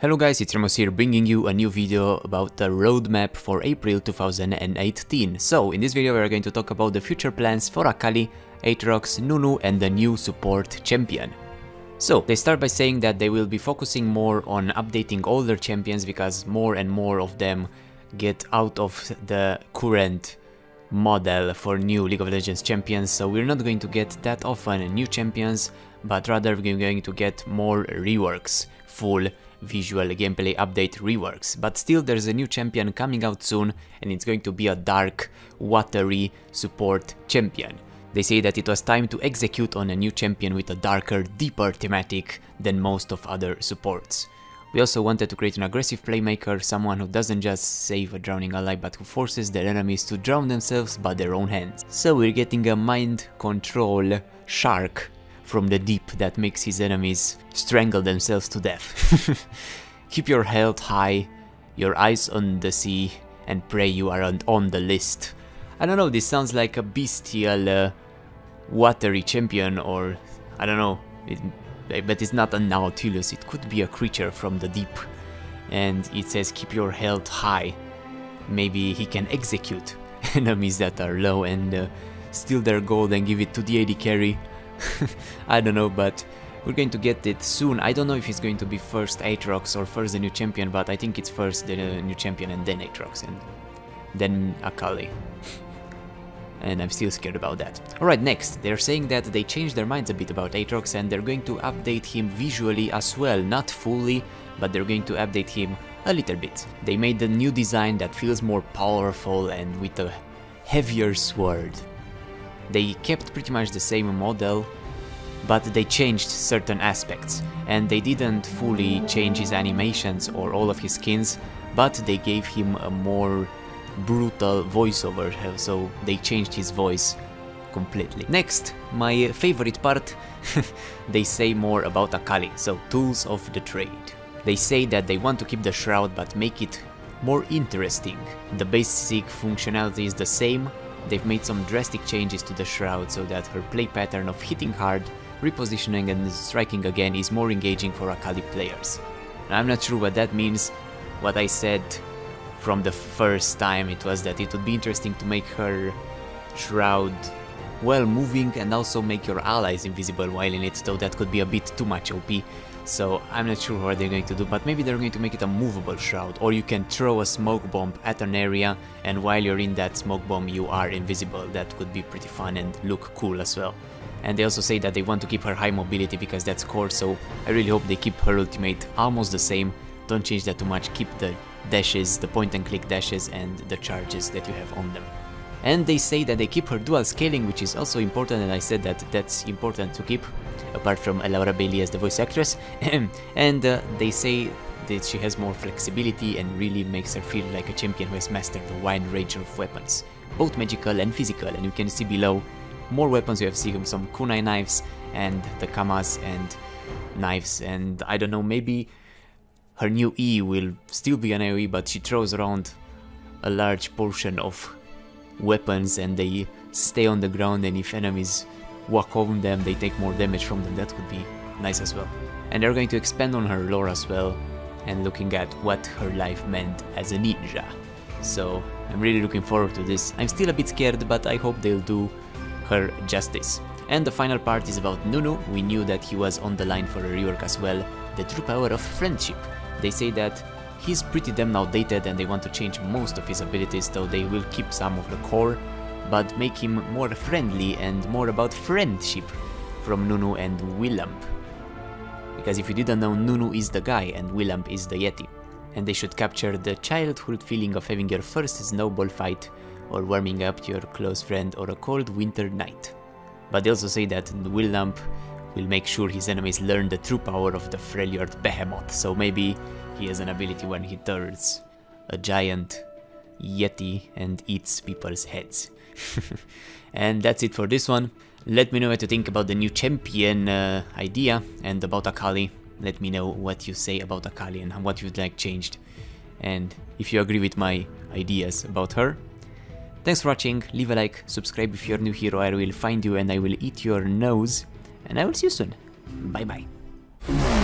Hello guys, it's Ramos here bringing you a new video about the roadmap for April 2018. So in this video we are going to talk about the future plans for AKALI, AATROX, NUNU and the new support champion. So they start by saying that they will be focusing more on updating older champions because more and more of them get out of the current model for new League of Legends champions, so we're not going to get that often new champions, but rather we're going to get more reworks, full visual gameplay update reworks. But still there's a new champion coming out soon and it's going to be a dark, watery support champion. They say that it was time to execute on a new champion with a darker, deeper thematic than most of other supports. We also wanted to create an aggressive playmaker, someone who doesn't just save a drowning ally but who forces their enemies to drown themselves by their own hands. So we're getting a mind control shark from the deep that makes his enemies strangle themselves to death. Keep your health high, your eyes on the sea, and pray you are on the list. I don't know, this sounds like a bestial watery champion, or I don't know, but it's not a Nautilus, it could be a creature from the deep. And it says keep your health high. Maybe he can execute enemies that are low and steal their gold and give it to the AD carry. I don't know, but we're going to get it soon. I don't know if it's going to be first AATROX or first the new champion, but I think it's first the new champion and then AATROX and then AKALI. And I'm still scared about that. Alright, next, they're saying that they changed their minds a bit about AATROX and they're going to update him visually as well, not fully, but they're going to update him a little bit. They made a new design that feels more powerful and with a heavier sword. They kept pretty much the same model, but they changed certain aspects, and they didn't fully change his animations or all of his skins, but they gave him a more brutal voiceover, so they changed his voice completely. Next, my favorite part, they say more about AKALI, so tools of the trade. They say that they want to keep the shroud but make it more interesting. The basic functionality is the same. They've made some drastic changes to the shroud so that her play pattern of hitting hard, repositioning and striking again is more engaging for AKALI players. And I'm not sure what that means. What I said from the first time it was that it would be interesting to make her shroud well moving and also make your allies invisible while in it, though that could be a bit too much OP. So I'm not sure what they're going to do, but maybe they're going to make it a movable shroud, or you can throw a smoke bomb at an area and while you're in that smoke bomb you are invisible. That could be pretty fun and look cool as well. And they also say that they want to keep her high mobility because that's core, so I really hope they keep her ultimate almost the same. Don't change that too much, keep the dashes, the point and click dashes and the charges that you have on them. And they say that they keep her dual scaling, which is also important, and I said that that's important to keep, apart from Laura Bailey as the voice actress. And they say that she has more flexibility and really makes her feel like a champion who has mastered a wide range of weapons, both magical and physical, and you can see below more weapons. You have seen some kunai knives and the kamas and knives, and I don't know, maybe her new E will still be an AoE, but she throws around a large portion of weapons and they stay on the ground, and if enemies walk over them they take more damage from them. That could be nice as well. And they're going to expand on her lore as well and looking at what her life meant as a ninja. So I'm really looking forward to this. I'm still a bit scared, but I hope they'll do her justice. And the final part is about NUNU. We knew that he was on the line for a rework as well, the true power of friendship. They say that he's pretty damn outdated and they want to change most of his abilities, though they will keep some of the core, but make him more friendly and more about friendship from NUNU and Willamp. Because if you didn't know, NUNU is the guy and Willamp is the Yeti. And they should capture the childhood feeling of having your first snowball fight or warming up to your close friend or a cold winter night. But they also say that Willamp will make sure his enemies learn the true power of the Freljord behemoth, so maybe he has an ability when he turns a giant yeti and eats people's heads. And that's it for this one. Let me know what you think about the new champion idea and about AKALI. Let me know what you say about AKALI and what you'd like changed, and if you agree with my ideas about her. Thanks for watching, leave a like, subscribe if you're new here, or I will find you and I will eat your nose. And I will see you soon. Bye bye.